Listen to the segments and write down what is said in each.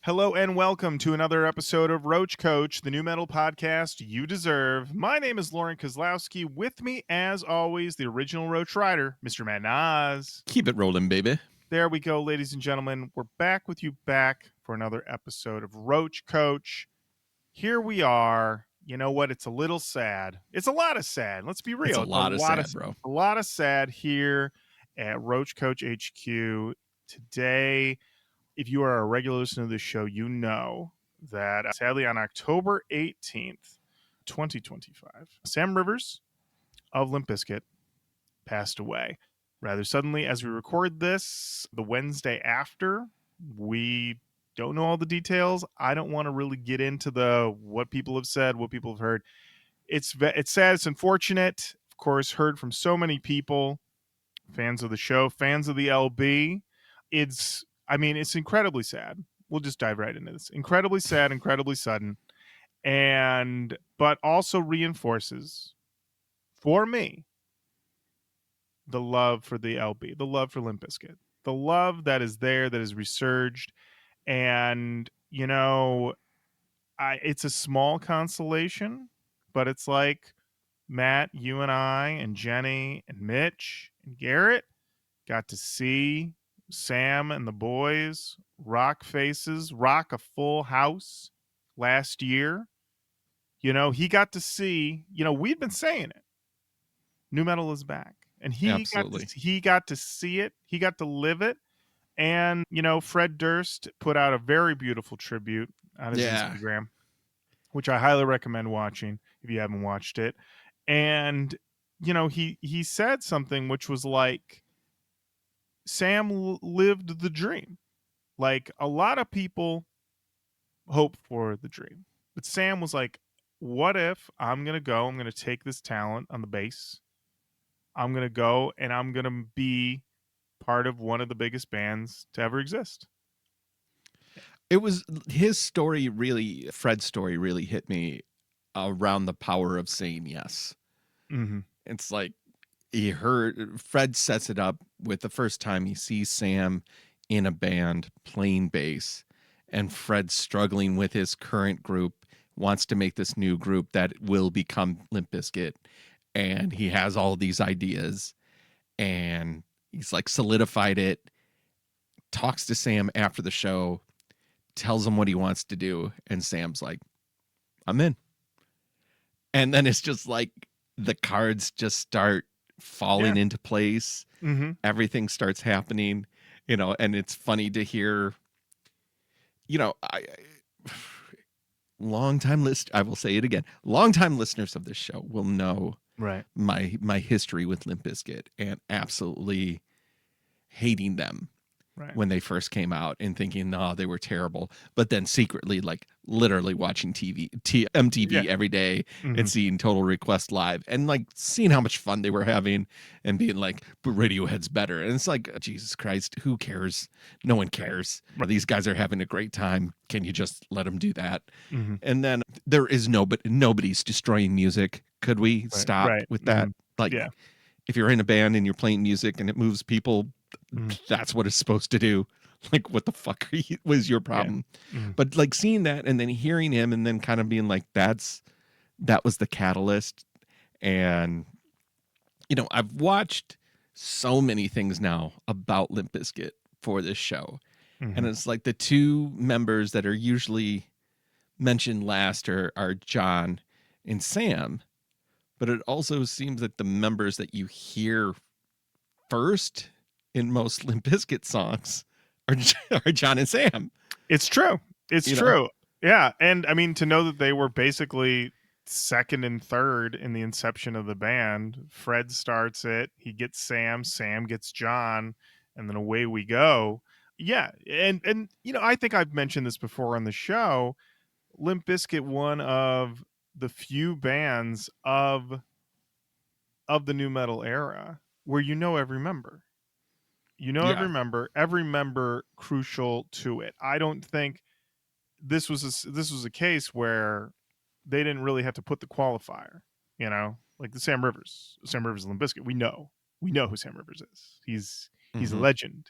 Hello and welcome to another episode of Roach Koach, the new metal podcast you deserve. My name is Lauren Kozlowski. With me, as always, the original Roach Rider, Mr. Matt Nas. Keep it rolling, baby. There we go, ladies and gentlemen. We're back with you for another episode of Roach Koach. Here we are. You know what? It's a little sad. It's a lot of sad. Let's be real. It's a lot of sad, bro. A lot of sad here at Roach Koach HQ today. If you are a regular listener to this show, you know that sadly on October 18th, 2025, Sam Rivers of Limp Bizkit passed away rather suddenly as we record this the Wednesday after. We don't know all the details. I don't want to really get into what people have said, what people have heard. It's sad. It's unfortunate. Of course, heard from so many people, fans of the show, fans of the LB. It's incredibly sad. We'll just dive right into this. Incredibly sad, incredibly sudden, but also reinforces for me the love for the LB, the love for Limp Bizkit, the love that is there, that is resurged. And, it's a small consolation, but it's like Matt, you and I, and Jenny, and Mitch, and Garrett got to see Sam and the boys rock a full house last year. He got to see, we'd been saying it. New metal is back. And he got to see it. He got to live it. And, Fred Durst put out a very beautiful tribute on his Instagram, which I highly recommend watching if you haven't watched it. And, he said something which was like, Sam lived the dream. Like, a lot of people hope for the dream. But Sam was like, what if I'm going to take this talent on the bass. I'm going to go and I'm going to be part of one of the biggest bands to ever exist. It was his story Fred's story really hit me around the power of saying yes. Mm-hmm. It's like Fred sets it up with the first time he sees Sam in a band playing bass, and Fred's struggling with his current group, wants to make this new group that will become Limp Bizkit. And he has all these ideas and he's like solidified it, talks to Sam after the show, tells him what he wants to do. And Sam's like, I'm in. And then it's just like the cards just start falling into place. Mm-hmm. Everything starts happening, and it's funny to hear, I will say it again. Longtime listeners of this show will know my history with Limp Bizkit and absolutely hating them when they first came out and thinking, they were terrible. But then secretly, like literally watching MTV every day and seeing Total Request live and like seeing how much fun they were having and being like, but Radiohead's better. And it's like, Jesus Christ, who cares? No one cares. These guys are having a great time. Can you just let them do that? Mm-hmm. And then there is nobody's destroying music. Could we stop with that? Mm-hmm. Like, if you're in a band and you're playing music and it moves people, that's what it's supposed to do. Like, what the fuck was your problem? Yeah. Mm-hmm. But like seeing that and then hearing him and then kind of being like, that was the catalyst. And, I've watched so many things now about Limp Bizkit for this show. Mm-hmm. And it's like the two members that are usually mentioned last are John and Sam. But it also seems that the members that you hear first in most Limp Bizkit songs are John and Sam. It's true. It's true. Yeah. And I mean, to know that they were basically second and third in the inception of the band, Fred starts it, he gets Sam gets John, and then away we go. Yeah. And I think I've mentioned this before on the show. Limp Bizkit, one of the few bands of the new metal era where every member. Every member crucial to it. I don't think this was a case where they didn't really have to put the qualifier, like the Sam Rivers and Limp Bizkit. We know who Sam Rivers is. He's a legend.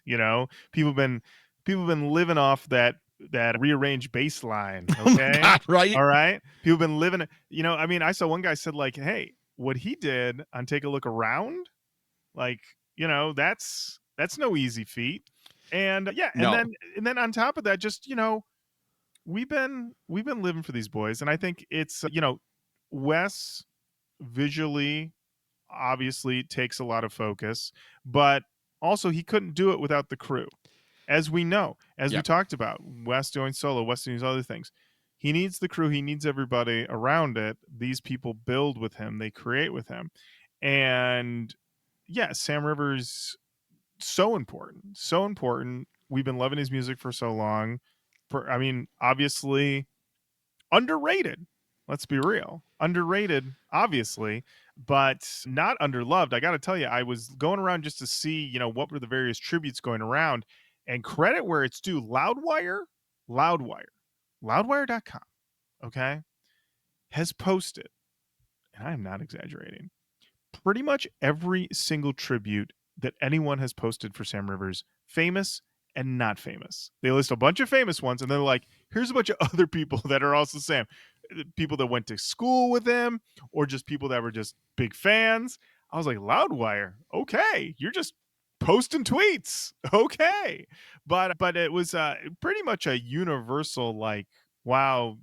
People have been living off that that rearranged bass line, Oh my okay? god, right? All right? People been living it, I mean, I saw one guy said like, "Hey, what he did on Take a Look Around, like, that's no easy feat." And yeah, and No. then on top of that, just, we've been living for these boys, and I think it's, Wes visually obviously takes a lot of focus, but also he couldn't do it without the crew. As we know, as we Yep. talked about, Wes doing solo, Wes doing these other things. He needs the crew, he needs everybody around it. These people build with him, they create with him. And yeah, Sam Rivers, so important. So important. We've been loving his music for so long. I mean, obviously underrated. Let's be real. Underrated, obviously, but not underloved. I got to tell you, I was going around just to see, what were the various tributes going around, and credit where it's due. Loudwire, loudwire.com, okay, has posted, and I am not exaggerating, pretty much every single tribute that anyone has posted for Sam Rivers, famous and not famous. They list a bunch of famous ones, and they're like, here's a bunch of other people that are also Sam. People that went to school with him, or just people that were just big fans. I was like, Loudwire, okay, you're just posting tweets, okay. But it was pretty much a universal like, wow,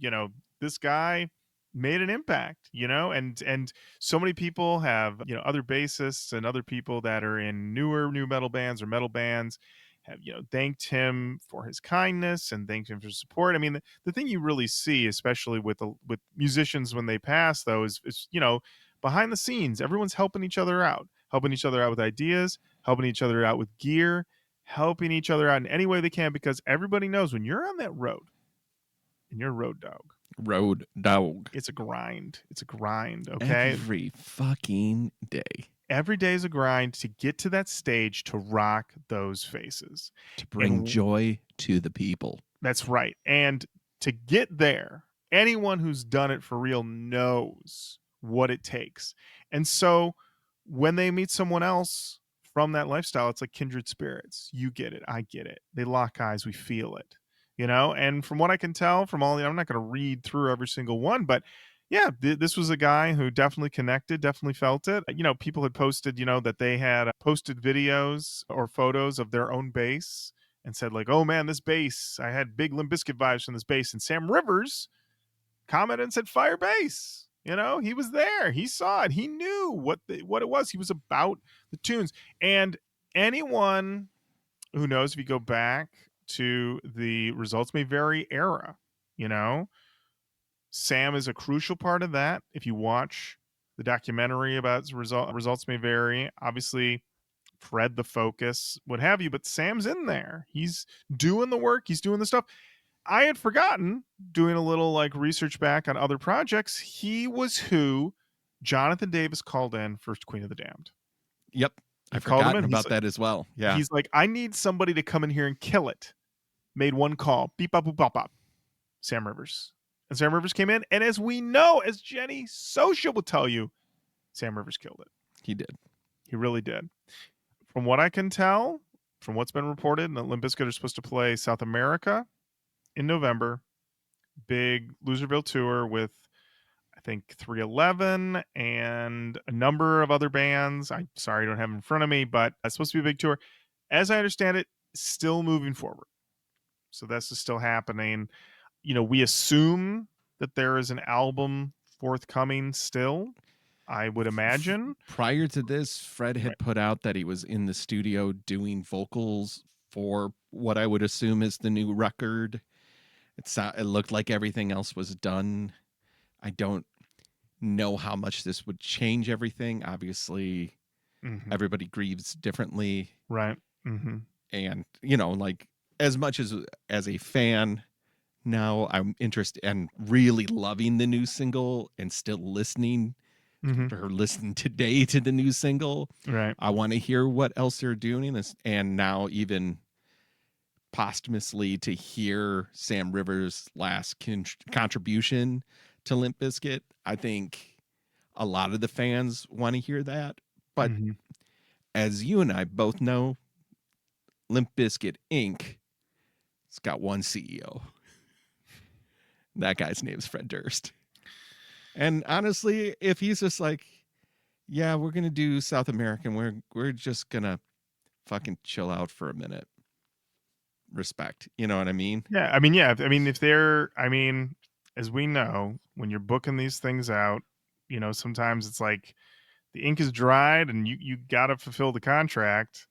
this guy made an impact, and so many people have, other bassists and other people that are in newer new metal bands or metal bands have, thanked him for his kindness and thanked him for support. I mean, the thing you really see, especially with musicians when they pass, though, is behind the scenes, everyone's helping each other out with ideas, helping each other out with gear, helping each other out in any way they can, because everybody knows when you're on that road and you're a road dog, Road dog. it's a grind. It's a grind, okay? Every fucking day Every day is a grind to get to that stage to rock those faces. to And bring joy to the people. that's right. And to get there, anyone who's done it for real knows what it takes. And so when they meet someone else from that lifestyle, it's like kindred spirits. You get it. I get it. They lock eyes. We feel it. And from what I can tell from all, I'm not going to read through every single one, but yeah, this was a guy who definitely connected, definitely felt it. People had posted, that they had posted videos or photos of their own bass and said like, "Oh man, this bass, I had big Limp Bizkit vibes from this bass." And Sam Rivers commented and said, "Fire bass." He was there. He saw it. He knew what it was. He was about the tunes. And anyone who knows, if you go back to the Results May Vary era, you know, Sam is a crucial part of that. If you watch the documentary about Results May Vary, obviously Fred the focus, what have you, but Sam's in there. He's doing the work, he's doing the stuff. I had forgotten, doing a little like research back on other projects, he was who Jonathan Davis called in for Queen of the Damned. Yep. He I've called him forgotten in. about that as well. Yeah. He's like, I need somebody to come in here and kill it. Made one call. Beep bop boop bop bop. Sam Rivers. And Sam Rivers came in. And as we know, as Jenny Social will tell you, Sam Rivers killed it. He did. He really did. From what I can tell, from what's been reported, Limp Bizkit are supposed to play South America in November. Big Loserville tour with, I think, 311 and a number of other bands. I'm sorry I don't have them in front of me, but it's supposed to be a big tour. As I understand it, still moving forward. So this is still happening. We assume that there is an album forthcoming still, I would imagine. Prior to this, Fred Right. had put out that he was in the studio doing vocals for what I would assume is the new record. It looked like everything else was done. I don't know how much this would change everything. Obviously, Mhm. everybody grieves differently, Right. Mhm. and like as much as a fan, now I'm interested and really loving the new single and still listening Mhm. or listen today to the new single. Right. I want to hear what else they're doing in this, and now even posthumously to hear Sam Rivers' last contribution to Limp Bizkit. I think a lot of the fans want to hear that. But Mhm. as you and I both know, Limp Bizkit Inc. It's got one CEO. That guy's name's Fred Durst. And honestly, if he's just like, yeah, we're gonna do South American, we're just gonna fucking chill out for a minute. Respect. You know what I mean? Yeah, I mean, yeah, I mean, if they're I mean, as we know, when you're booking these things out, sometimes it's like the ink is dried and you gotta fulfill the contract,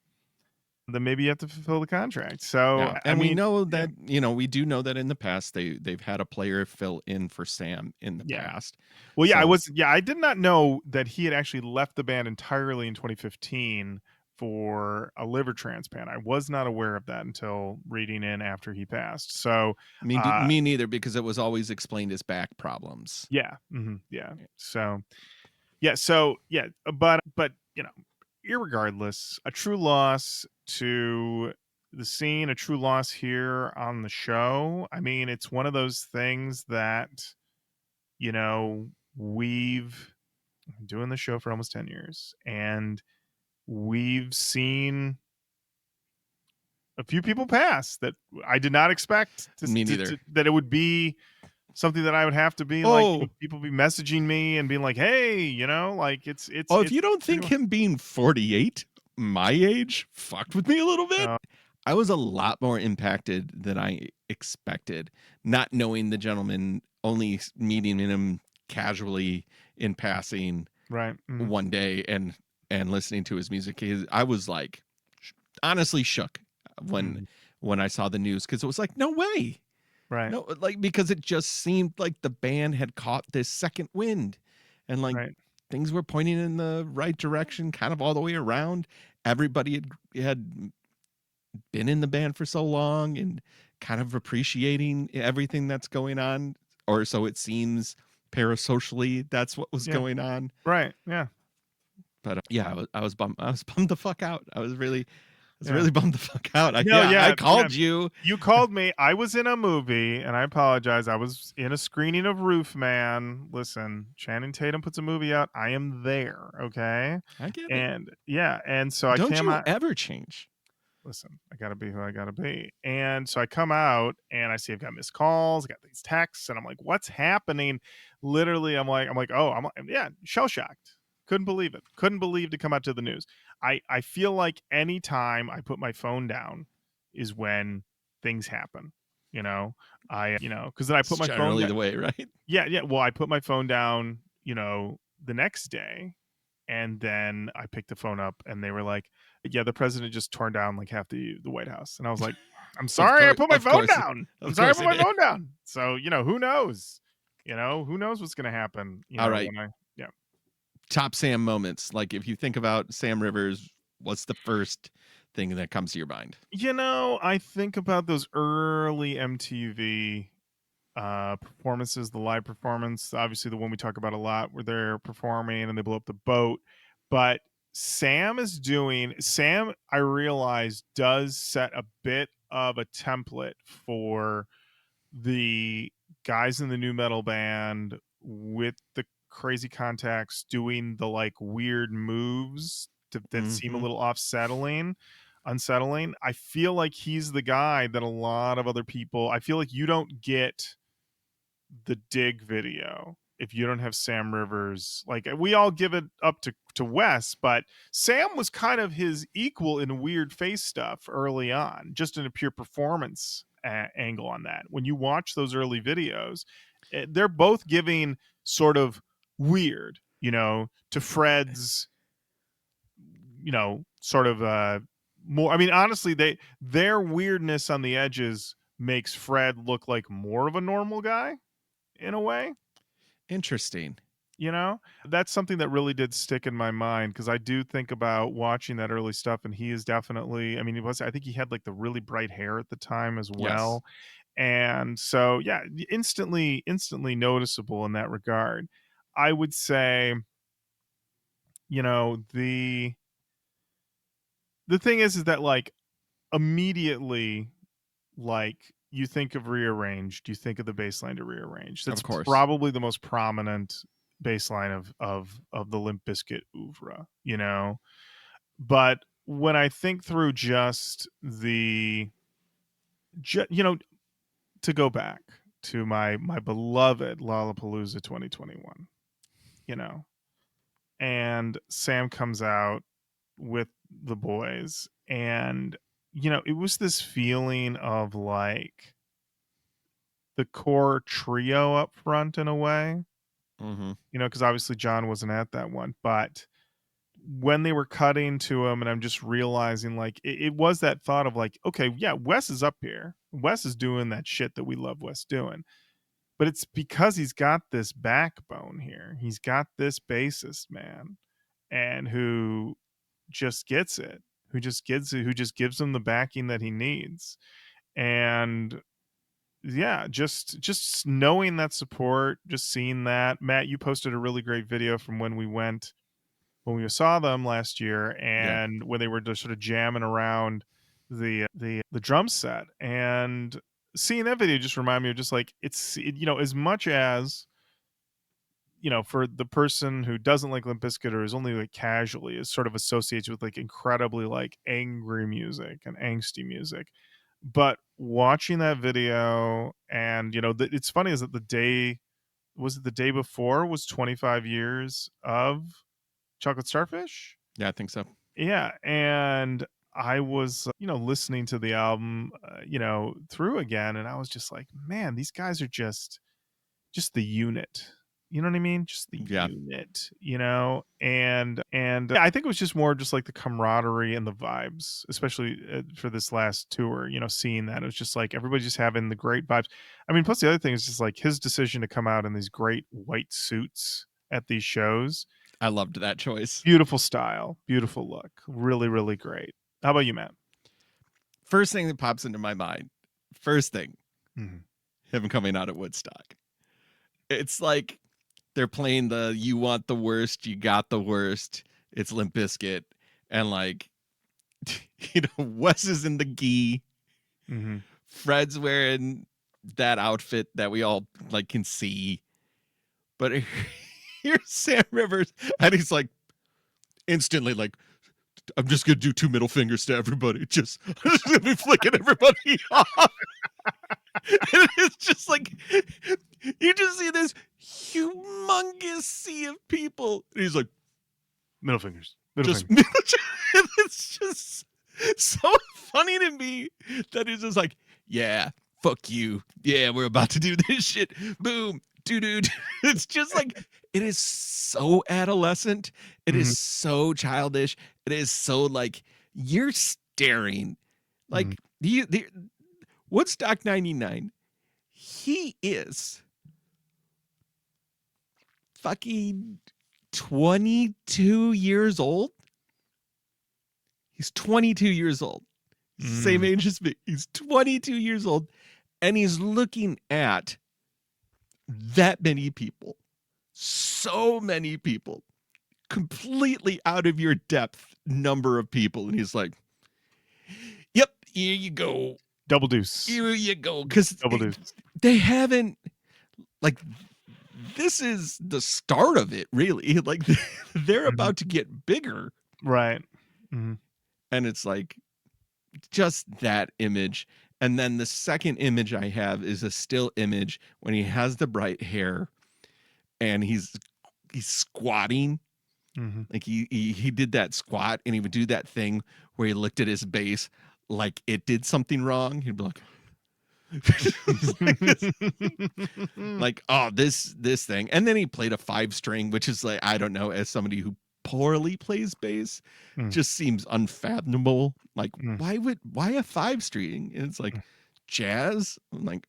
then maybe you have to fulfill the contract. So, Yeah. I And we mean, know yeah, that, we do know that in the past they've had a player fill in for Sam in the yeah. past. Well, So I did not know that he had actually left the band entirely in 2015 for a liver transplant. I was not aware of that until reading in after he passed. So, I mean, uh, me neither, because it was always explained as back problems. yeah, yeah. So, but irregardless, a true loss to the scene, a true loss here on the show. I mean, it's one of those things that you know we've been doing the show for almost 10 years, and we've seen a few people pass that I did not expect Me neither. that it would be something that I would have to be like, Oh, people be messaging me and being like, "Hey, like if it's you don't pretty think much." him being 48, my age, fucked with me a little bit. uh, I was a lot more impacted than I expected, not knowing the gentleman, only meeting him casually in passing right. Mhm, one day and listening to his music. I was like honestly shook when mhm, I saw the news, because it was like, no way. right, No, like, because it just seemed like the band had caught this second wind, and like right. things were pointing in the right direction kind of all the way around. Everybody had been in the band for so long and kind of appreciating everything that's going on, or so it seems parasocially that's what was Yeah, going on. right. Yeah, But yeah, I was bummed. I was bummed the fuck out. I was yeah. really bummed the fuck out. No, Yeah, I yeah, yeah. called you. You called me. I was in a movie, and I apologize. I was in a screening of Roof Man. Listen, Channing Tatum puts a movie out. I am there, okay? I get it. And yeah, and so I Don't came you out. ever change. Listen, I gotta be who I gotta be. And so I come out and I see I've got missed calls, I got these texts, and I'm like, what's happening? Literally, I'm like, oh, yeah, shell shocked. Couldn't believe it. Couldn't believe to come out to the news. I feel like anytime I put my phone down is when things happen. You know, because then I It's put my phone generally down. the way, right? Yeah, yeah. Well, I put my phone down, the next day, and then I picked the phone up and they were like, "Yeah, the president just torn down like half the White House." And I was like, "I'm Of sorry, I course, put my of phone course, down. I'm of sorry, I course put it my is. phone down." So, who knows? Who knows what's going to happen, All right, when I yeah. top Sam moments. Like, if you think about Sam Rivers, what's the first thing that comes to your mind? I think about those early MTV performances, the live performance, obviously the one we talk about a lot where they're performing and they blow up the boat. But Sam, I realize, does set a bit of a template for the guys in the new metal band with the crazy contacts doing the like weird moves that seem a Hmm. little unsettling. I feel like he's the guy that a lot of other people, I feel like you don't get the Dig video if you don't have Sam Rivers. Like, we all give it up to Wes, but Sam was kind of his equal in weird face stuff early on, just in a pure performance angle on that. When you watch those early videos, they're both giving sort of weird, to Fred's, sort of more. I mean, honestly, their weirdness on the edges makes Fred look like more of a normal guy in a way. Interesting. That's something that really did stick in my mind because I do think about watching that early stuff, and he is definitely, I mean, I think he had like the really bright hair at the time as Yes. well. And so, yeah, instantly noticeable in that regard. I would say, the thing is that like immediately, like, you think of Rearranged, you think of the bass line to Rearranged. Of That's course. probably the most prominent bass line of the Limp Bizkit oeuvre. But when I think through just you know, to go back to my beloved Lollapalooza 2021, you know, and Sam comes out with the boys, and it was this feeling of like the core trio up front in a way, Mm-hmm. because obviously John wasn't at that one, but when they were cutting to him, and I'm just realizing like it was that thought of like, okay, yeah, Wes is up here. Wes is doing that shit that we love Wes doing. But it's because he's got this backbone here. He's got this bassist man, and who just gets it, who just gives him the backing that he needs. And yeah, just knowing that support, just seeing that. Matt, you posted a really great video from when we saw them last year, Yeah. and when they were just sort of jamming around the drum set, and seeing that video just reminded me of just like as much as for the person who doesn't like Limp Bizkit or is only like casually is sort of associates with like incredibly like angry music and angsty music. But watching that video, and it's funny is that the day before was 25 years of Chocolate Starfish. Yeah, I think so. Yeah, and I was, listening to the album, through again, and I was just like, man, these guys are just the unit. You know what I mean? Just the Yeah, unit, and I think it was just more just like the camaraderie and the vibes, especially for this last tour. Seeing that it was just like everybody just having the great vibes. I mean, plus the other thing is just like his decision to come out in these great white suits at these shows. I loved that choice. Beautiful style, beautiful look, really, really great. How about you, Matt? First thing that pops into my mind, first thing, Mhm. him coming out at Woodstock. It's like they're playing the "You want the worst, you got the worst." It's Limp Bizkit, and like Wes is in the gi. Mhm. Fred's wearing that outfit that we all like can see, but here's Sam Rivers, and he's like instantly like, "I'm just gonna do two middle fingers to everybody. Just, I'm just gonna be flicking everybody off." And it's just like you just see this humongous sea of people. And he's like, Middle fingers. Middle just fingers. it's just so funny to me that he's just like, yeah, fuck you. Yeah, we're about to do this shit. Boom. Dude. It's just like it is so adolescent. It is Mhm. so childish. It is so like you're staring. Mhm. Like the Woodstock 99. He is fucking 22 years old. He's 22 years old. He's the same Mm. age as me. He's 22 years old. And he's looking at that many people, so many people, completely out of your depth number of people. And he's like, yep, here you go. Double deuce. Here you go. Because Double deuce. they haven't, like, this is the start of it, really. Like, they're Mhm. about to get bigger. Right. Mhm. And it's like, just that image. And then the second image I have is a still image when he has the bright hair and he's squatting. Mhm. Like he did that squat and he would do that thing where he looked at his bass like it did something wrong. He'd be like, like, oh, this thing. And then he played a 5 string, which is like, I don't know, as somebody who poorly plays bass, Mm. just seems unfathomable. Like, Mm. why a 5 string? And it's Mm. like jazz. I'm like,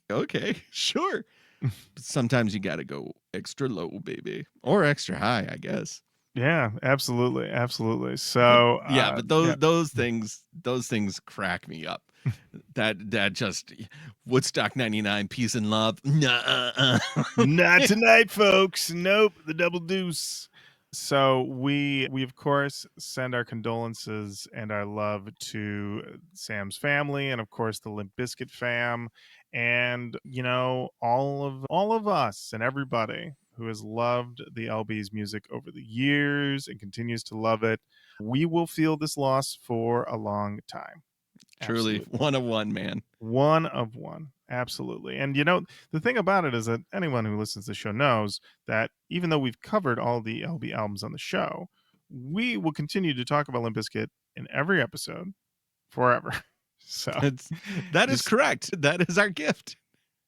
okay, sure. But sometimes you gotta go extra low, baby. Or extra high, I guess. Yeah, absolutely, absolutely. But So, yeah, but yeah. those things crack me up. That just Woodstock 99, peace and love. Nuh-uh. Not tonight, folks. Nope, the double deuce. So we of course send our condolences and our love to Sam's family, and of course the Limp Bizkit fam, and all of us and everybody who has loved the LB's music over the years and continues to love it. We will feel this loss for a long time. Truly Absolutely. one of one, man. One of one. Absolutely. And the thing about it is that anyone who listens to the show knows that even though we've covered all the LB albums on the show, we will continue to talk about Limp Bizkit in every episode forever. So That's that is just correct. That is our gift.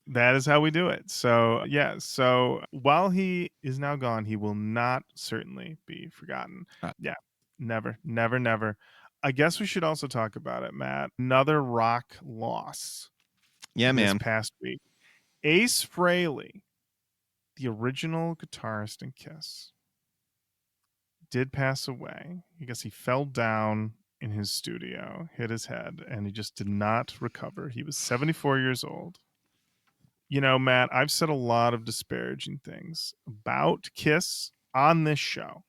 that is how we do it. So, yeah. So, while he is now gone, he will not certainly be forgotten. Uh, Yeah. Never, never, never. I guess we should also talk about it, Matt. Another rock loss yeah, this man. past week. Ace Frehley, the original guitarist in Kiss, did pass away. I guess he fell down in his studio, hit his head, and he just did not recover. He was 74 years old. Matt, I've said a lot of disparaging things about Kiss on this show,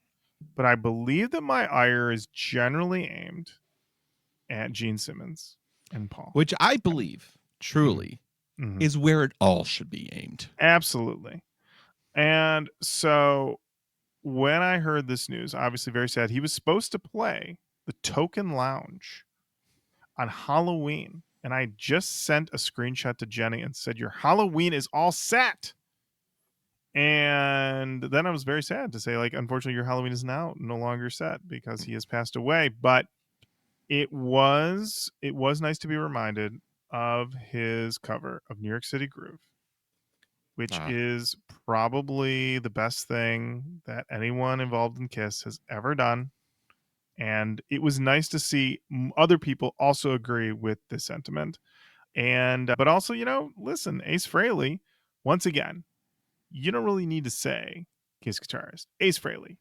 but I believe that my ire is generally aimed at Gene Simmons and Paul. Which I And, believe mhm, truly mhm. is where it all should be aimed. Absolutely. And so when I heard this news, obviously very sad, he was supposed to play the Token Lounge on Halloween. And I just sent a screenshot to Jenny and said, "Your Halloween is all set." And then I was very sad to say, like, unfortunately, your Halloween is now no longer set because he has passed away. But it was nice to be reminded of his cover of New York City Groove, which Ah, is probably the best thing that anyone involved in Kiss has ever done. And it was nice to see other people also agree with this sentiment. And but also, listen, Ace Frehley, once again, you don't really need to say Kiss guitarist. Ace Frehley.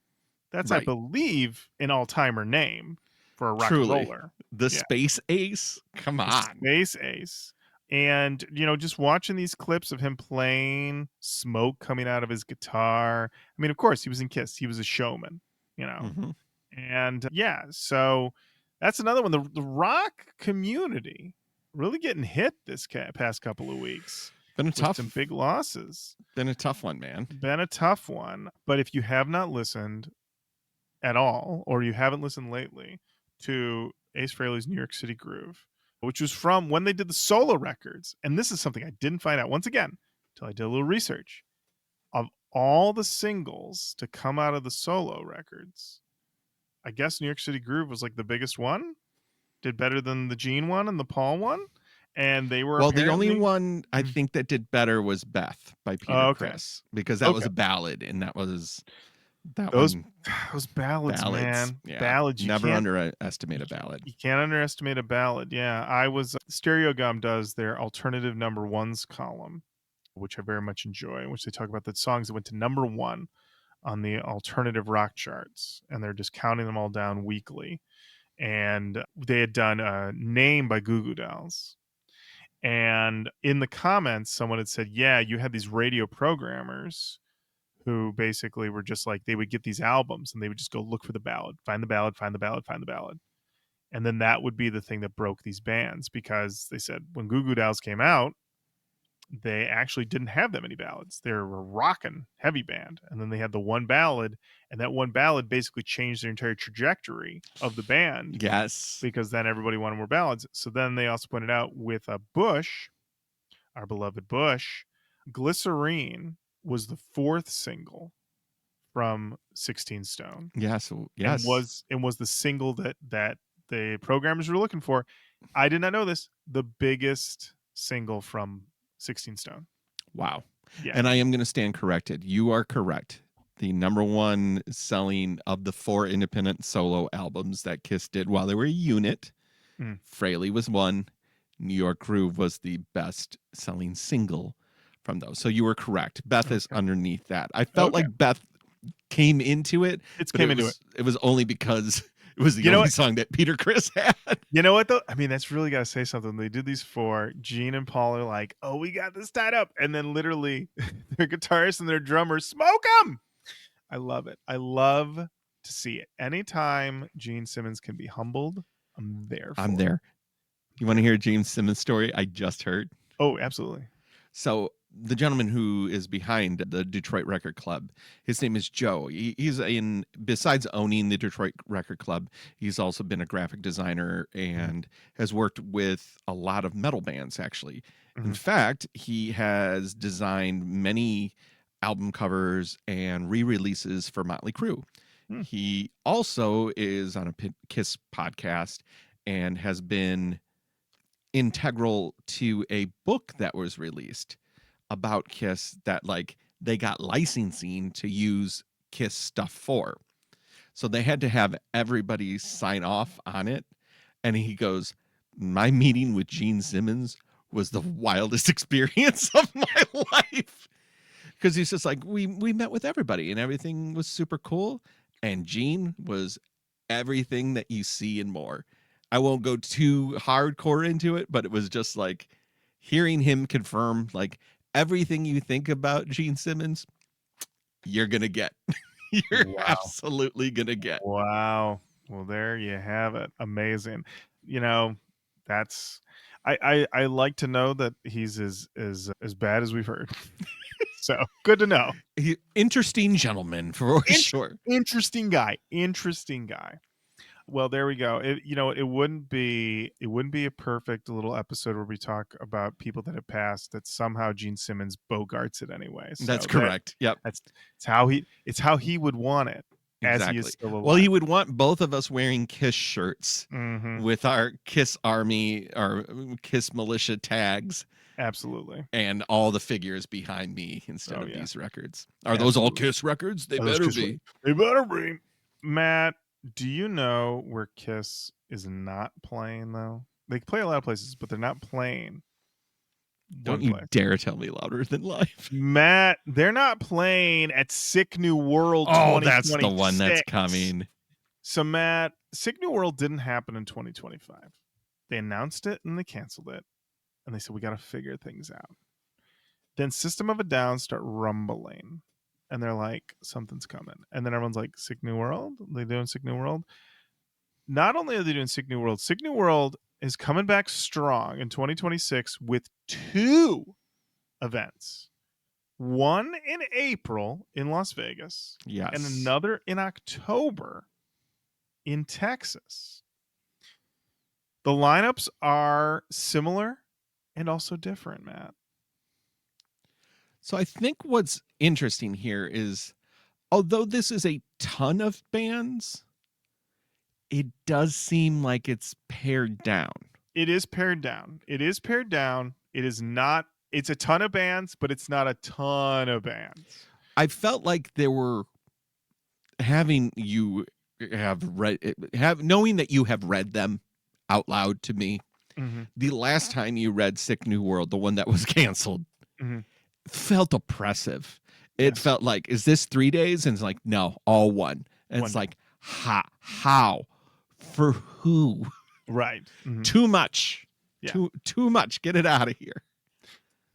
That's, I right. believe, an all-timer name for a rock and Truly. roller. The Yeah, space ace? Come the on. Space Ace. And, just watching these clips of him playing, smoke coming out of his guitar. I mean, of course, he was in Kiss. He was a showman, you know. Hmm. And yeah, so that's another one. The rock community really getting hit this past couple of weeks Been a with some tough big losses. been a tough one, man. Been a tough one. But if you have not listened at all, or you haven't listened lately to Ace Frehley's New York City Groove, which was from when they did the solo records, and this is something I didn't find out once again until I did a little research. Of all the singles to come out of the solo records, I guess New York City Groove was like the biggest one, did better than the Gene one and the Paul one, and they were Well, the only apparently. one I Mhm. think that did better was Beth by Peter Oh, okay, Criss because that was okay. a ballad and that Those one those ballads, ballads. man, Yeah. ballads. You Never can't underestimate you, a ballad. you can't underestimate a ballad. Yeah, I was Stereo Gum does their alternative number ones column, which I very much enjoy, in which they talk about the songs that went to number one on the alternative rock charts, and they're just counting them all down weekly. And they had done a Name by Goo Goo Dolls. And in the comments, someone had said, "Yeah, you had these radio programmers who basically were just like, they would get these albums and they would just go look for the ballad, find the ballad, find the ballad, find the ballad." And then that would be the thing that broke these bands, because they said when Goo Goo Dolls came out, they actually didn't have that many ballads. They were a rockin' heavy band. And then they had the one ballad, and that one ballad basically changed their entire trajectory of the band, Yes. because then everybody wanted more ballads. So then they also pointed out with Bush, our beloved Bush, Glycerine was the fourth single from 16 Stone, Yes. and Yes. was the single that the programmers were looking for. I did not know this. The biggest single from 16 Stone. Wow. Yeah. And I am going to stand corrected. You are correct. The number one selling of the four independent solo albums that Kiss did while they were a unit, Mm, Fraley was one. New York Groove was the best selling single from those. So you were correct. Beth is okay. underneath that. I felt Okay. like Beth came into it, It's but came into it. it was only because it was the You know only what? song that Peter Criss had. You know what though? I mean, that's really got to say something. They did these four. Gene and Paul are like, "Oh, we got this tied up," and then literally, their guitarist and their drummer smoke them. I love it. I love to see it. Anytime Gene Simmons can be humbled, I'm there I'm for it. there. You want to hear James Simmons' story? I just heard. Oh, absolutely. So the gentleman who is behind the Detroit Record Club. His name is Joe. He's in, besides owning the Detroit Record Club, he's also been a graphic designer Mhm, and has worked with a lot of metal bands, actually. In mhm, fact, he has designed many album covers and re-releases for Motley Crue. mm, He also is on a Kiss podcast and has been integral to a book that was released about Kiss that like they got licensing to use Kiss stuff for. So they had to have everybody sign off on it. And he goes, "My meeting with Gene Simmons was the wildest experience of my life." Because he's just like, we met with everybody and everything was super cool. And Gene was everything that you see and more. I won't go too hardcore into it, but it was just like hearing him confirm like everything you think about Gene Simmons, you're gonna get. You're wow. absolutely gonna get. Wow. Well, there you have it. Amazing. You know, that's I like to know that he's as bad as we've heard. So, good to know. Interesting gentleman for Int sure. Interesting guy, interesting guy. Well, there we go. It wouldn't be a perfect little episode where we talk about people that have passed that somehow Gene Simmons bogarts it anyway. That's So correct. Yep. that's it's how he would want it as he is Exactly. still Well, he alive. would want both of us wearing Kiss shirts Mhm. with our Kiss Army or Kiss Militia tags Absolutely. and all the figures behind me instead Oh, of yeah. these records. Are those all Absolutely. Kiss records? They Oh, those better Kiss be. they better be. Matt, do you know where Kiss is not playing, though? They play a lot of places, but they're not playing Don't one you place. dare tell me louder than life. Matt, they're not playing at Sick New World Oh, that's the one that's 2026. coming. So, Matt, Sick New World didn't happen in 2025. They announced it and they canceled it. And they said, we got to figure things out. Then System of a Down start rumbling. And they're like, something's coming. And then everyone's like, Sick New World? They doing Sick New World? Not only are they doing Sick New World is coming back strong in 2026 with two events. One in April in Las Vegas and Yes. another in October in Texas. The lineups are similar and also different, Matt. So I think what's interesting here is although this is a ton of bands, it does seem like it's pared down. It is pared down. It is pared down. It is not, it's a ton of bands, but it's not a ton of bands. I felt like there were having you have read have knowing that you have read them out loud to me. Mm-hmm. The last time you read Sick New World, the one that was canceled, Mm-hmm. felt oppressive. It Yes. felt like, is this 3 days? And it's like, no, all one. And One it's day. like, how? For who? Right. Mm-hmm. Too much. Yeah. Too much. Get it out of here.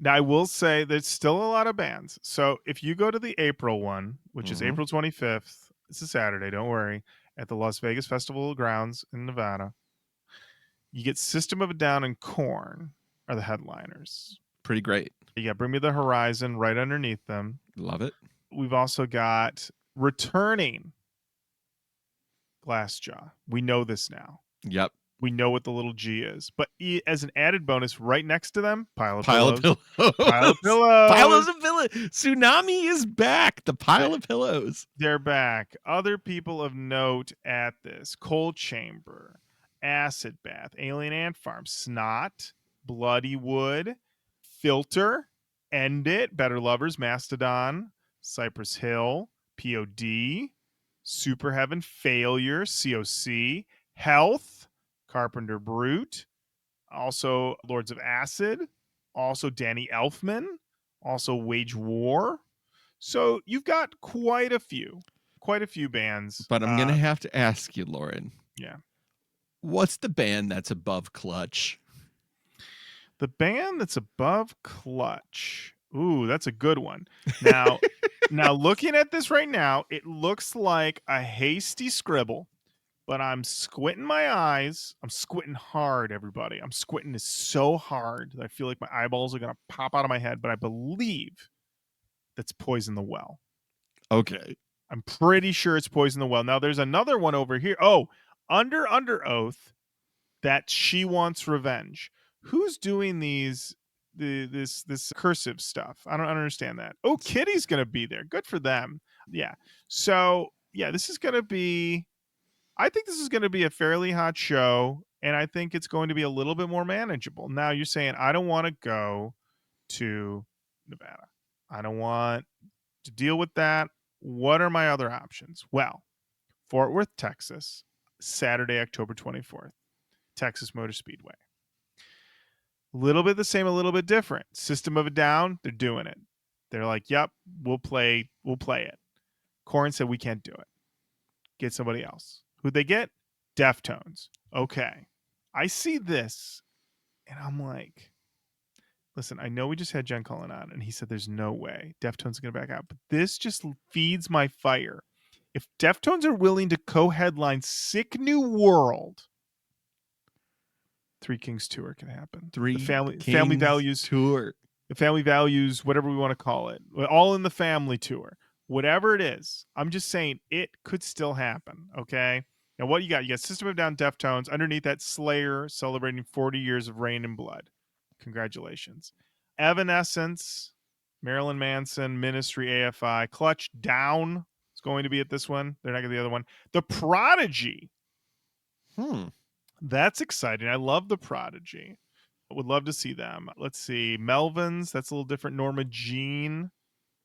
Now, I will say there's still a lot of bands. So if you go to the April one, which is Mm-hmm. April 25th, it's a Saturday, don't worry, at the Las Vegas Festival grounds in Nevada, you get System of a Down and Korn are the headliners. Pretty great. You got Bring Me the Horizon right underneath them. Love it. We've also got returning Glassjaw. We know this now. Yep. We know what the little G is. But as an added bonus, right next to them, Pile of Pile of Pillows. pillows. Pile of Piles Pillows. of pillows. Tsunami is back. The pile They- of pillows. They're back. Other people of note at this: Cold Chamber, Acid Bath, Alien Ant Farm, Snot, Bloody Wood, Filter, End It, Better Lovers, Mastodon, Cypress Hill, POD, Super Heaven, Failure, COC, Health, Carpenter Brute, also Lords of Acid, also Danny Elfman, also Wage War. So you've got quite a few bands. But I'm gonna have to ask you, Lauren, Yeah. what's the band that's above Clutch? The band that's above Clutch. Ooh, that's a good one. Now looking at this right now, it looks like a hasty scribble but I'm squinting my eyes. I'm squinting hard, everybody. I'm squinting so hard that I feel like my eyeballs are going to pop out of my head, but I believe that's Poison the Well. Okay. I'm pretty sure it's Poison the Well. Now there's another one over here. Oh, under oath that She Wants Revenge. Who's doing this cursive stuff? I don't understand that. Oh, Kitty's gonna be there. Good for them. Yeah. So yeah, this is gonna be. I think this is gonna be a fairly hot show, and I think it's going to be a little bit more manageable. Now you're saying I don't want to go to Nevada. I don't want to deal with that. What are my other options? Well, Fort Worth, Texas, Saturday, October 24th, Texas Motor Speedway. A little bit the same, a little bit different. System of a Down, they're doing it. They're like, "Yep, we'll play it." Corn said we can't do it. Get somebody else. Who'd they get? Deftones. Okay. I see this and I'm like, listen, I know we just had Jen Cullen on and he said there's no way Deftones are going to back out, but this just feeds my fire. If Deftones are willing to co-headline Sick New World, Three Kings tour can happen. The Three family Kings values, tour. the family values, whatever we want to call it, all in the family tour, whatever it is. I'm just saying it could still happen. Okay. Now what you got? You got System of a Down, Deftones. Underneath that, Slayer celebrating 40 years of Rain and Blood. Congratulations. Evanescence, Marilyn Manson, Ministry, AFI, Clutch Down is going to be at this one. They're not going to be the other one. The Prodigy. That's exciting. I love The Prodigy. I would love to see them. Let's see. Melvins, that's a little different. Norma Jean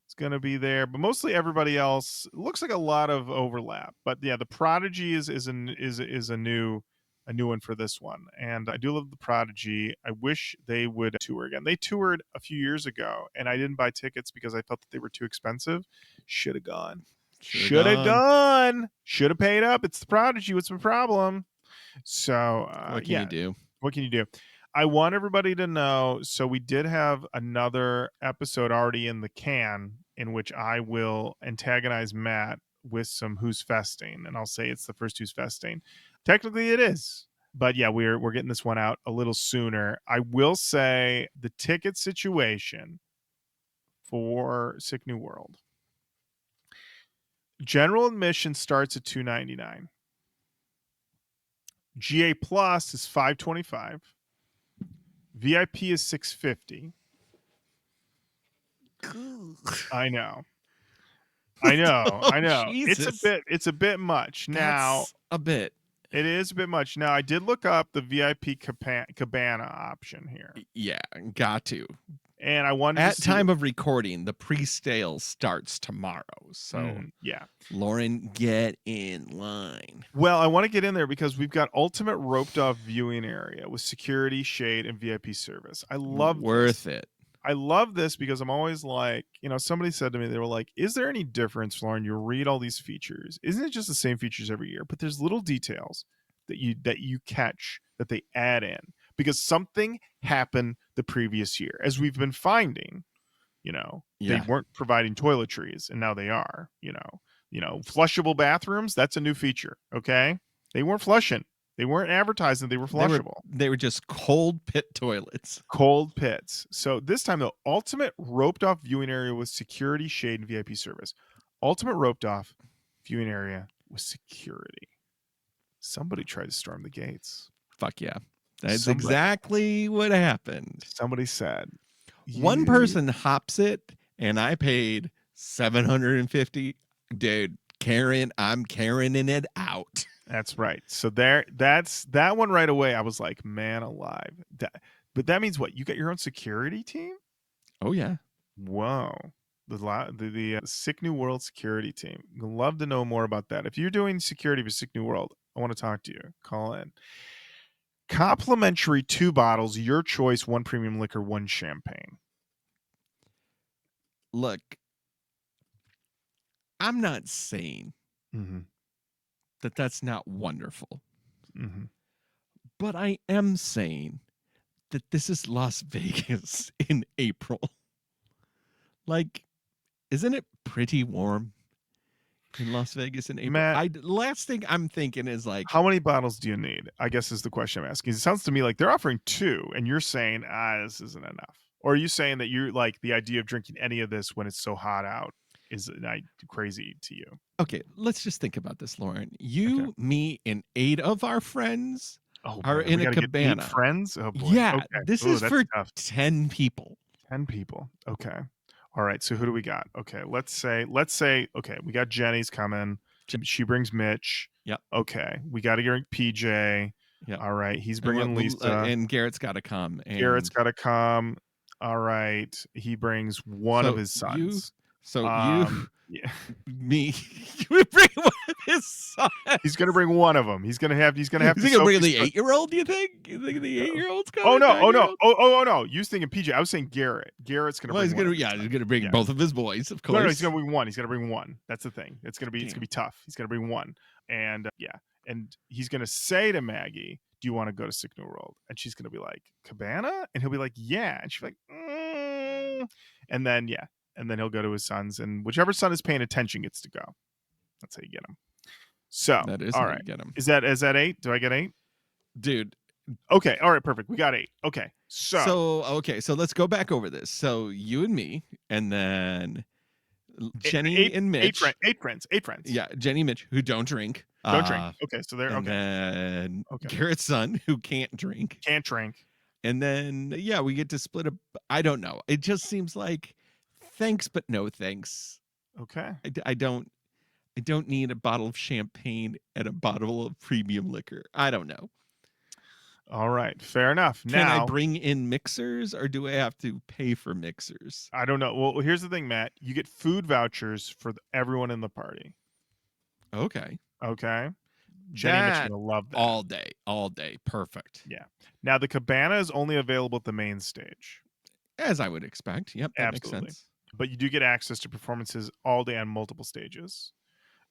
is going to be there, but mostly everybody else. Looks like a lot of overlap. But yeah, The Prodigy is a new one for this one. And I do love The Prodigy. I wish they would tour again. They toured a few years ago and I didn't buy tickets because I felt that they were too expensive. Should have gone. Should have gone. Should have paid up. It's The Prodigy. What's the problem? So What can yeah, you do? what can you do? I want everybody to know. So we did have another episode already in the can in which I will antagonize Matt with some Who's Festing, and I'll say it's the first Who's Festing. Technically, it is, but yeah, we're getting this one out a little sooner. I will say the ticket situation for Sick New World. General admission starts at $299. GA Plus is $525. VIP is $650. I know. I know. Oh, I know. Jesus. It's a bit much. Now, That's a bit. it is a bit much. Now, I did look up the VIP cabana option here. Yeah, got to. And I wanted to At see time of recording, the pre-sale starts tomorrow. So, yeah. Lauren, get in line. Well, I want to get in there because we've got ultimate roped off viewing area with security, shade, and VIP service. I love Worth this. it. I love this because I'm always like, somebody said to me, they were like, is there any difference, Lauren? You read all these features. Isn't it just the same features every year? But there's little details that you catch that they add in because something happened the previous year. As we've been finding, they Yeah. weren't providing toiletries and now they are, flushable bathrooms, that's a new feature. Okay. They weren't flushing. They weren't advertising they were flushable. They were just cold pit toilets. Cold pits. So this time, the ultimate roped off viewing area with security, shade, and VIP service. Ultimate roped off viewing area with security. Somebody tried to storm the gates. Fuck yeah. That's exactly what happened. Somebody said. One person hops it and I paid $750. Dude, Karen, I'm Karening it out. That's right. So that's that one right away. I was like, man alive. But that means what? You got your own security team? Oh yeah. Whoa. The Sick New World security team. Love to know more about that. If you're doing security for Sick New World, I want to talk to you. Call in. Complimentary 2 bottles, your choice, 1 premium liquor, 1 champagne. Look, I'm not saying that that's not wonderful. But I am saying that this is Las Vegas in April. Like, isn't it pretty warm? in Las Vegas in April. Matt, Last thing I'm thinking is like, how many bottles do you need? I guess is the question I'm asking. It sounds to me like they're offering 2 and you're saying, this isn't enough. Or are you saying that you're like the idea of drinking any of this when it's so hot out is crazy to you? okay, let's just think about this, Lauren. Okay. You, me, and 8 of our friends Oh are man, in we a got to get 8 cabana. friends? Oh boy. Yeah, Okay. this Oh, is that's for tough. 10 people. 10 people. Okay. All right. So who do we got? Okay. Let's say okay, we got Jenny's coming. J- She brings Mitch. Yep, Okay. We got to get PJ. yep. All right. He's And bringing Lisa. and Garrett's got to come. Garrett's And got to come. All right. He brings one of so his you, sons. so you, Yeah. me, you would bring one of his sons. He's going to bring one of them. He's going to have Is to he gonna bring Sophie's the 8-year-old? Do you think? You think the 8-year-old's Oh coming? no! Oh no! 9-year-old? Oh no! You was thinking PJ. I was saying Garrett. Garrett's gonna Well, bring he's one gonna, of his yeah, he's sons. gonna bring Yeah. both of his boys, of No, he's course. gonna bring one. He's gonna bring one. That's the thing. It's gonna Damn. be tough. He's gonna bring one, and yeah, and he's gonna say to Maggie, "Do you want to go to Sick New World?" And she's gonna be like, "Cabana," and he'll be like, "Yeah," and she's like, and then yeah, and then he'll go to his sons, and whichever son is paying attention gets to go. That's how you get him. So, That is all how you right, get him, is that 8? Do I get 8? dude. Okay, all right, perfect. We got 8. Okay, so So okay, so let's go back over this. So you and me, and then Jenny and Mitch. 8 friends. Yeah, Jenny, Mitch, who don't drink. Don't drink. Okay, so they're And okay. then Okay. Garrett's son, who can't drink. Can't drink. And then yeah, we get to split up. I don't know. It just seems like thanks, but no thanks. Okay. I don't. I don't need a bottle of champagne and a bottle of premium liquor. I don't know. All right. Fair enough. Can I Now, bring in mixers or do I have to pay for mixers? I don't know. Well, here's the thing, Matt. You get food vouchers for everyone in the party. Okay. Okay. Jenny and Mitch are That gonna love that. all day, all day. Perfect. Yeah. Now the cabana is only available at the main stage. As I would expect. Yep, that makes Absolutely. sense. But you do get access to performances all day on multiple stages.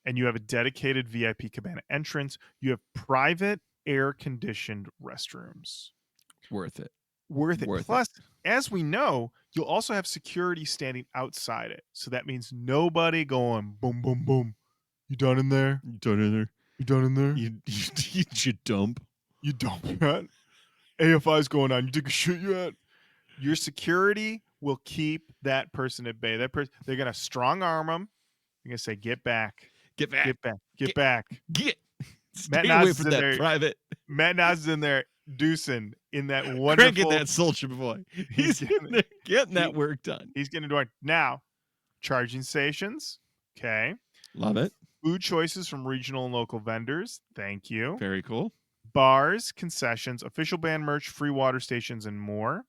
And you have a dedicated VIP cabana entrance. You have private air conditioned restrooms. Worth it. Worth it. Worth Plus, as we know, you'll also have security standing outside it. So that means nobody going boom, boom, boom. You done in there? You done in there? You done in there? You dump. You dump yet? AFI's going on. You took a shit yet? Your security will keep that person at bay. That person, they're gonna strong arm them. They're gonna say, "Get back, Get back. get back, get Get- back." Get. Matt Stay Nas away is from in that there. private. Matt Nas is in there, deucing in that Cranking wonderful. that soldier boy. He's He's in getting, there getting that he- work done. he's getting to it now. Charging stations. Okay. Love it. Food choices from regional and local vendors. Thank you. Very cool. Bars, concessions, official band merch, free water stations, and more.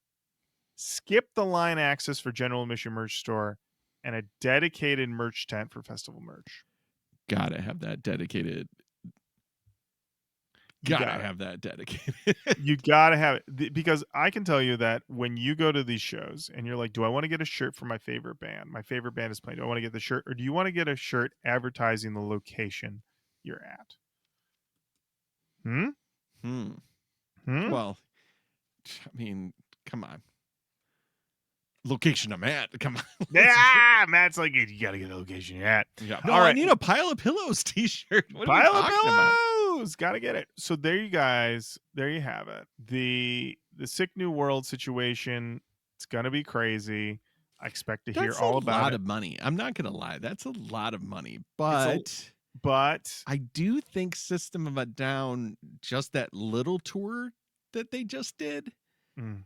Skip the line access for general admission merch store and a dedicated merch tent for festival merch. Gotta have that dedicated. You Gotta got it. have that dedicated. You gotta have it because I can tell you that when you go to these shows and you're like, do I want to get a shirt for my favorite band? My favorite band is playing. Do I want to get the shirt or do you want to get a shirt advertising the location you're at? Hmm? Hmm. Hmm? Well, I mean, come on. Location I'm at. Come on. Yeah, Matt's like, you gotta get the location you're at. Yeah. All No, I right. need a pile of pillows t-shirt. What are we Pile of talking about? pillows. Gotta get it. So there you guys. There you have it. The Sick New World situation. It's gonna be crazy. I expect to hear That's all a about lot it. of money. I'm not gonna lie. That's a lot of money. a- But But I do think System of a Down, just that little tour that they just did, mm,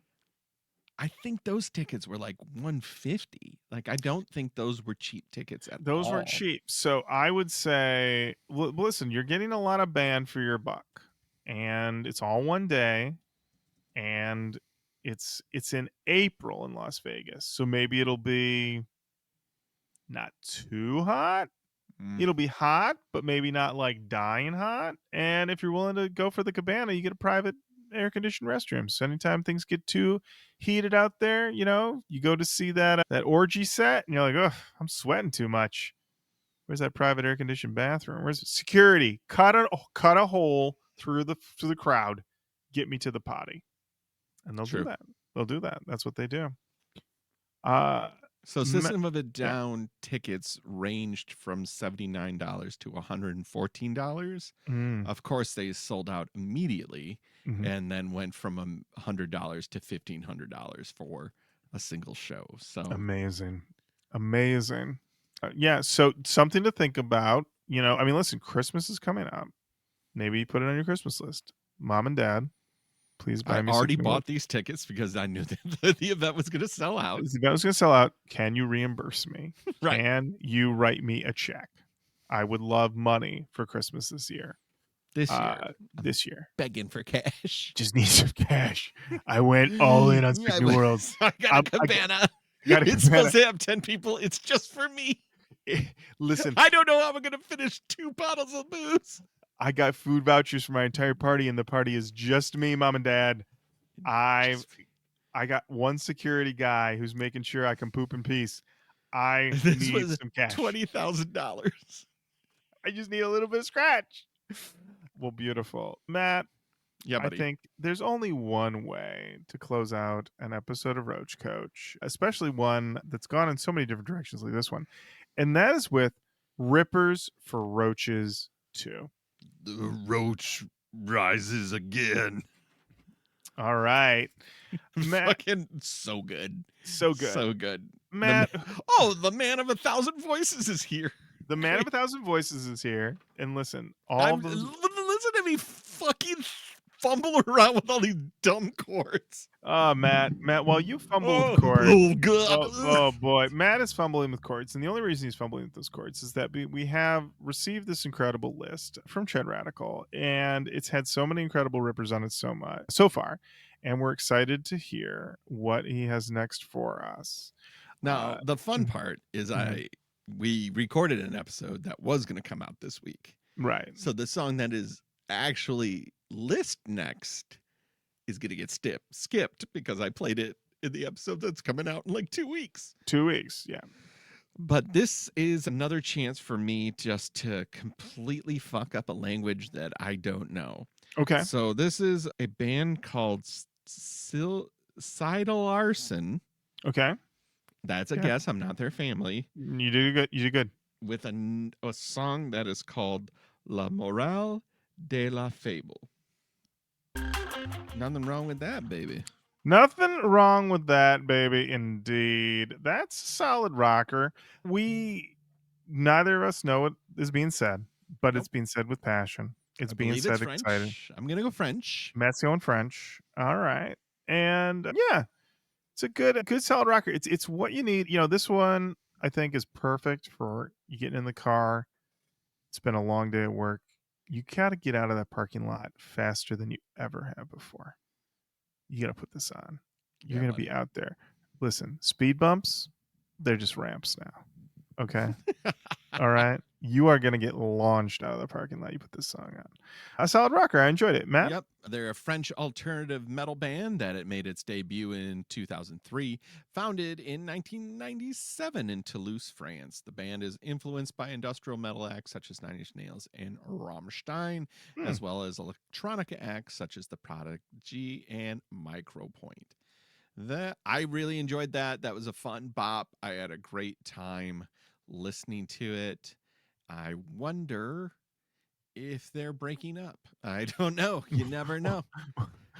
I think those tickets were like 150. Like I don't think those were cheap tickets at those all. weren't cheap. So I would say, listen, you're getting a lot of band for your buck, and it's all one day, and it's in April in Las Vegas. So maybe it'll be not too hot. Mm. It'll be hot, but maybe not like dying hot. And if you're willing to go for the cabana, you get a private air conditioned restroom. So anytime things get too heated out there, you know, you go to see that orgy set, and you're like, oh, I'm sweating too much. Where's that private air conditioned bathroom? Where's security? Cut a hole through the crowd. Get me to the potty, and they'll do True. that. They'll do that. That's what they do. So Ma- System of a yeah. Down tickets ranged from $79 to $114. Mm, Of course, they sold out immediately mhm. and then went from $100 to $1,500 for a single show. So Amazing. Amazing. Yeah, so something to think about. I mean, listen, Christmas is coming up. Maybe you put it on your Christmas list. Mom and dad, please I buy me already something. bought these tickets because I knew that the event was going to sell out. The event was going to sell out. Can you reimburse me? Right. Can you write me a check? I would love money for Christmas this year. This year, I'm This year. begging for cash. Just need some cash. I went all in on Sick Yeah, New World. I got a I cabana. got a It's cabana. supposed to have 10 people. It's just for me. Listen, I don't know how I'm going to finish 2 bottles of booze. I got food vouchers for my entire party, and the party is just me, mom and dad. I Just for I got one security guy who's making sure I can poop in peace. I This need was some cash. $20,000. I just need a little bit of scratch. Well, beautiful. Matt, Yeah, I buddy. think there's only one way to close out an episode of Roach Coach, especially one that's gone in so many different directions like this one. And that is with Rippers for Roaches 2. The roach rises again. All right. Matt, Fucking so good. so good. So good. Matt, The man of 1,000 voices is here. the man of Great. 1,000 voices is here. And listen, all I'm those. listen to me fucking fumble around with all these dumb chords. Oh, Matt, while you fumble with Oh, chords, oh god. oh boy, Matt is fumbling with chords, and the only reason he's fumbling with those chords is that we have received this incredible list from Chad Radical, and it's had so many incredible rippers on it so far, and we're excited to hear what he has next for us. Now, the fun Mhm, part is mhm. we recorded an episode that was going to come out this week. Right, So the song that is actually list next is going to get skipped because I played it in the episode that's coming out in like 2 weeks. 2 weeks, yeah. But this is another chance for me just to completely fuck up a language that I don't know. Okay, So this is a band called Seidel Arson. okay, That's a yeah. guess. I'm not their family. You did good. You did good. With a song that is called La Morale de la Fable. Nothing wrong with that, baby. Nothing wrong with that, baby. Indeed. That's a solid rocker. We neither of us know what is being said, but it's Nope. being said with passion. It's I being believe it's said excited. French. I'm going to go French. Matt's and French. All right. And yeah, it's a good solid rocker. It's what you need. This one I think is perfect for you getting in the car. It's been a long day at work. You gotta get out of that parking lot faster than you ever have before. You gotta put this on. You're Yeah, gonna be buddy. out there. Listen, speed bumps, they're just ramps now. Okay. All right. You are gonna get launched out of the parking lot. You put this song on. A solid rocker. I enjoyed it. Matt? Yep, they're a French alternative metal band that it made its debut in 2003, founded in 1997 in Toulouse, France. The band is influenced by industrial metal acts such as Nine Inch Nails and Rammstein, Hmm. as well as electronica acts such as The Prodigy and Micropoint. I really enjoyed that. That was a fun bop. I had a great time listening to it. I wonder if they're breaking up. I don't know. You never know.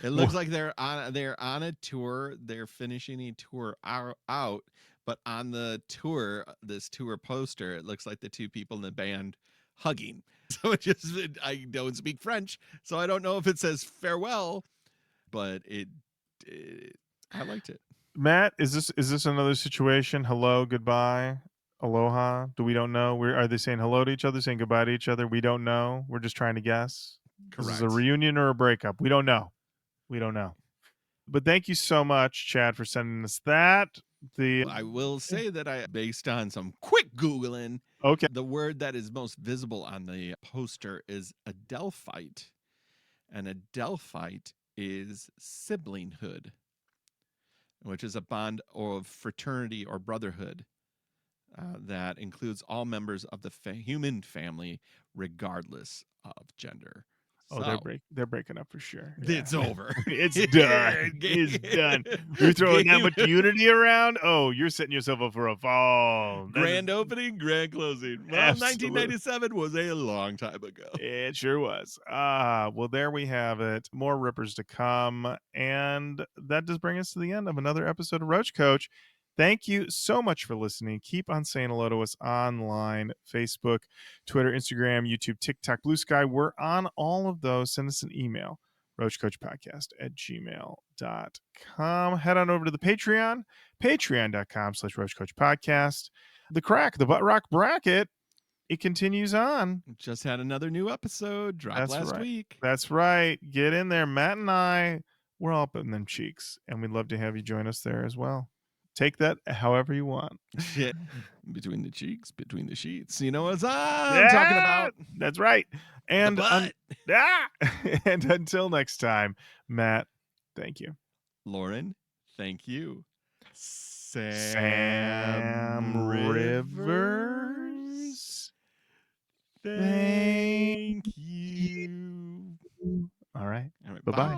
It looks like they're on a tour. They're finishing a tour out, but on the tour, this tour poster, it looks like the two people in the band hugging. So I don't speak French, so I don't know if it says farewell, but it I liked it. Matt, is this another situation? Hello, goodbye, aloha. Do we don't know? Are they saying hello to each other, saying goodbye to each other? We don't know. We're just trying to guess. Is this a Correct. reunion or a breakup? We don't know. We don't know. But thank you so much, Chad, for sending us that. The I will say that based on some quick Googling, Okay. the word that is most visible on the poster is Adelphite. And Adelphite is siblinghood, which is a bond of fraternity or brotherhood that includes all members of the human family, regardless of gender. Oh, So they're breaking up for sure. Yeah. it's over. It's done. It's done. You're throwing that much unity around? Oh, you're setting yourself up for a fall. That is Grand opening, grand closing. Well, absolute 1997 was a long time ago. it sure was. Ah, well, there we have it. More rippers to come. And that does bring us to the end of another episode of Roach Coach. Thank you so much for listening. Keep on saying hello to us online, Facebook, Twitter, Instagram, YouTube, TikTok, Blue Sky. We're on all of those. Send us an email, roachcoachpodcast@gmail.com. Head on over to the Patreon, patreon.com/roachcoachpodcast. The crack, the butt rock bracket, it continues on. Just had another new episode drop That's last right. week. That's right. Get in there. Matt and I, we're all up in them cheeks, and we'd love to have you join us there as well. Take that however you want. Shit. Between the cheeks, between the sheets. You know what I'm talking Yeah, about? that's right. The And butt. and until next time, Matt, thank you. Lauren, thank you. Sam Sam Rivers, Rivers, thank thank you. you. All right. All right, Bye bye. bye.